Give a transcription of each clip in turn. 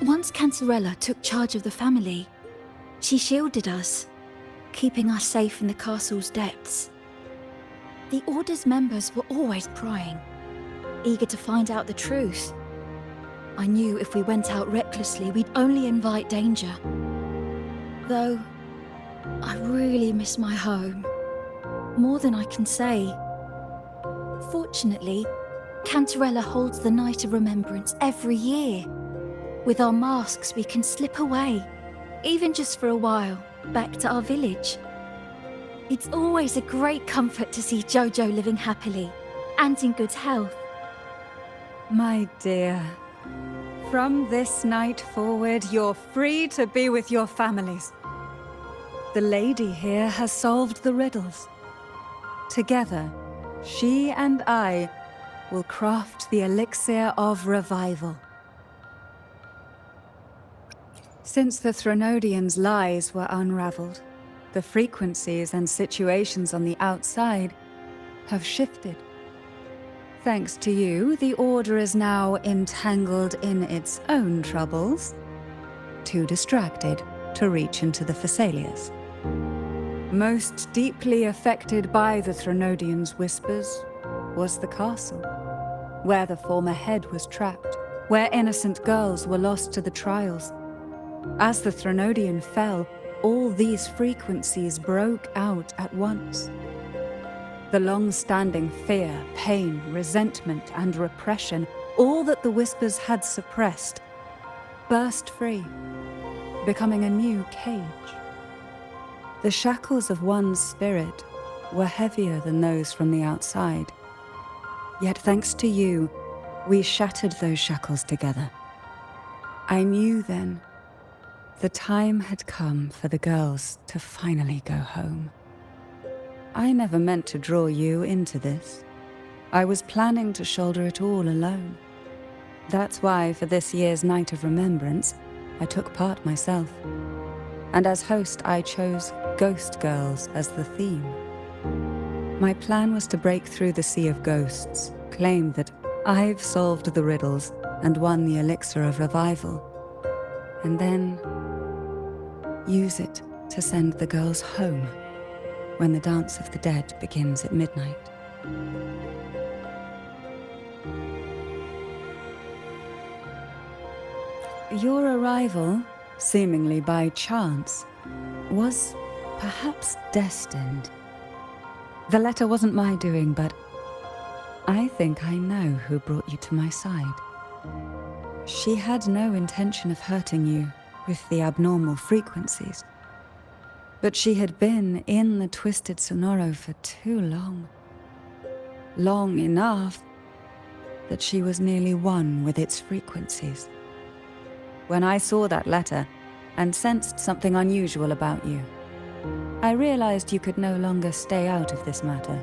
Once Cantarella took charge of the family, she shielded us, keeping us safe in the castle's depths. The Order's members were always prying, eager to find out the truth. I knew if we went out recklessly, we'd only invite danger. Though, I really miss my home, more than I can say. Fortunately, Cantarella holds the Night of Remembrance every year. With our masks, we can slip away, even just for a while, back to our village. It's always a great comfort to see Jojo living happily and in good health. My dear, from this night forward, you're free to be with your families. The lady here has solved the riddles. Together, she and I will craft the elixir of revival. Since the Threnodians' lies were unraveled, the frequencies and situations on the outside have shifted. Thanks to you, the Order is now entangled in its own troubles, too distracted to reach into the Thessalias. Most deeply affected by the Threnodians' whispers was the castle, where the former head was trapped, where innocent girls were lost to the trials. As the Threnodian fell, all these frequencies broke out at once. The long-standing fear, pain, resentment, and repression, all that the whispers had suppressed, burst free, becoming a new cage. The shackles of one's spirit were heavier than those from the outside. Yet thanks to you, we shattered those shackles together. I knew then the time had come for the girls to finally go home. I never meant to draw you into this. I was planning to shoulder it all alone. That's why for this year's Night of Remembrance, I took part myself. And as host, I chose Ghost Girls as the theme. My plan was to break through the sea of ghosts, claim that I've solved the riddles and won the elixir of revival, and then use it to send the girls home when the Dance of the Dead begins at midnight. Your arrival, seemingly by chance, was perhaps destined. The letter wasn't my doing, but I think I know who brought you to my side. She had no intention of hurting you with the abnormal frequencies. But she had been in the Twisted Sonoro for too long. Long enough that she was nearly one with its frequencies. When I saw that letter and sensed something unusual about you, I realized you could no longer stay out of this matter.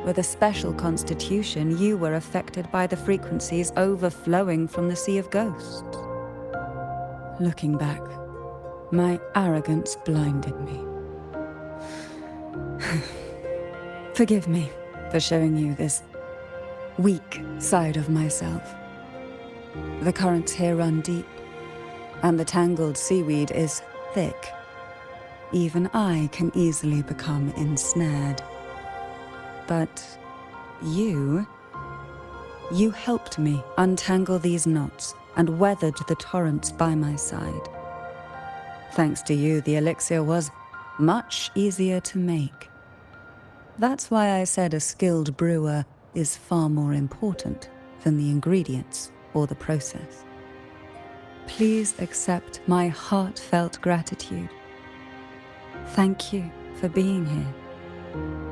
With a special constitution, you were affected by the frequencies overflowing from the Sea of Ghosts. Looking back, my arrogance blinded me. Forgive me for showing you this weak side of myself. The currents here run deep, and the tangled seaweed is thick. Even I can easily become ensnared. But you helped me untangle these knots and weathered the torrents by my side. Thanks to you, the elixir was much easier to make. That's why I said a skilled brewer is far more important than the ingredients or the process. Please accept my heartfelt gratitude. Thank you for being here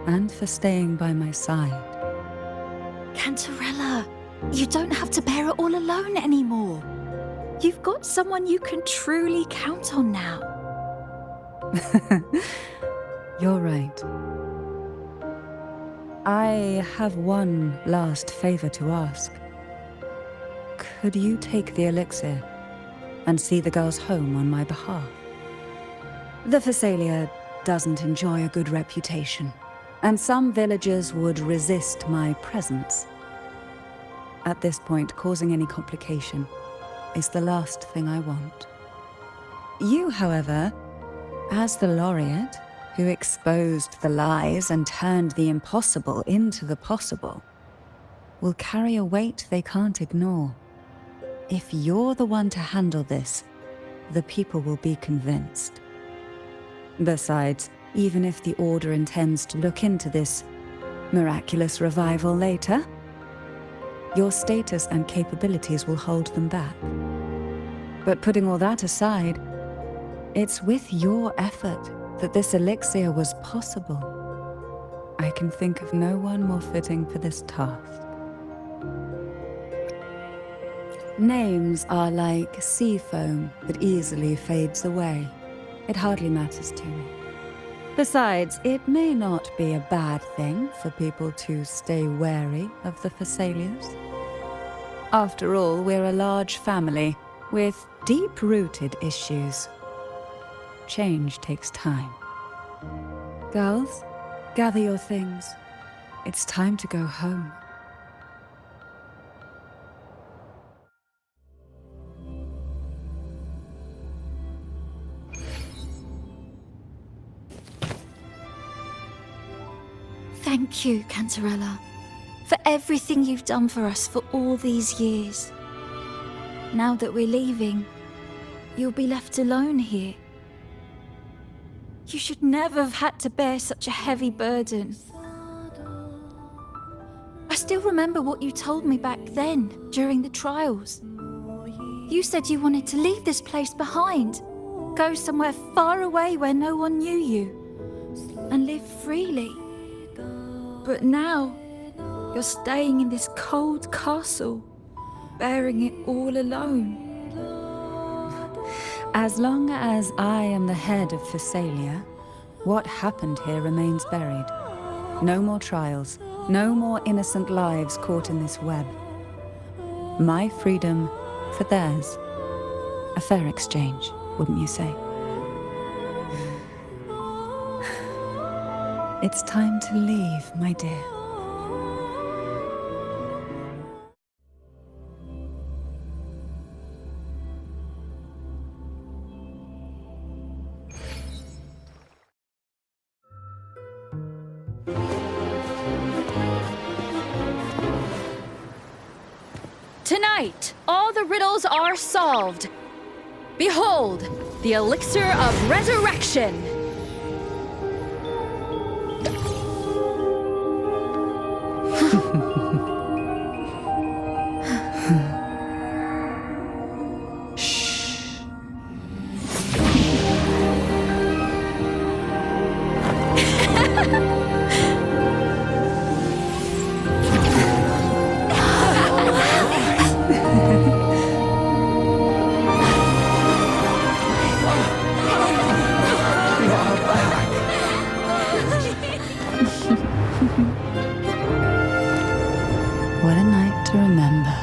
and for staying by my side. Cantarella, you don't have to bear it all alone anymore. You've got someone you can truly count on now. You're right. I have one last favor to ask. Could you take the elixir and see the girls home on my behalf? The Thessalia doesn't enjoy a good reputation, and some villagers would resist my presence. At this point, causing any complication is the last thing I want. You, however, as the laureate who exposed the lies and turned the impossible into the possible, will carry a weight they can't ignore. If you're the one to handle this, the people will be convinced. Besides, even if the Order intends to look into this miraculous revival later, your status and capabilities will hold them back. But putting all that aside, it's with your effort that this elixir was possible. I can think of no one more fitting for this task. Names are like sea foam that easily fades away. It hardly matters to me. Besides, it may not be a bad thing for people to stay wary of the Thessalians. After all, we're a large family with deep-rooted issues. Change takes time. Girls, gather your things. It's time to go home. Thank you, Cantarella, for everything you've done for us for all these years. Now that we're leaving, you'll be left alone here. You should never have had to bear such a heavy burden. I still remember what you told me back then, during the trials. You said you wanted to leave this place behind, go somewhere far away where no one knew you, and live freely. But now, you're staying in this cold castle, bearing it all alone. As long as I am the head of Thessalia, what happened here remains buried. No more trials, no more innocent lives caught in this web. My freedom for theirs. A fair exchange, wouldn't you say? It's time to leave, my dear. Tonight, all the riddles are solved. Behold, the elixir of resurrection. What a night to remember.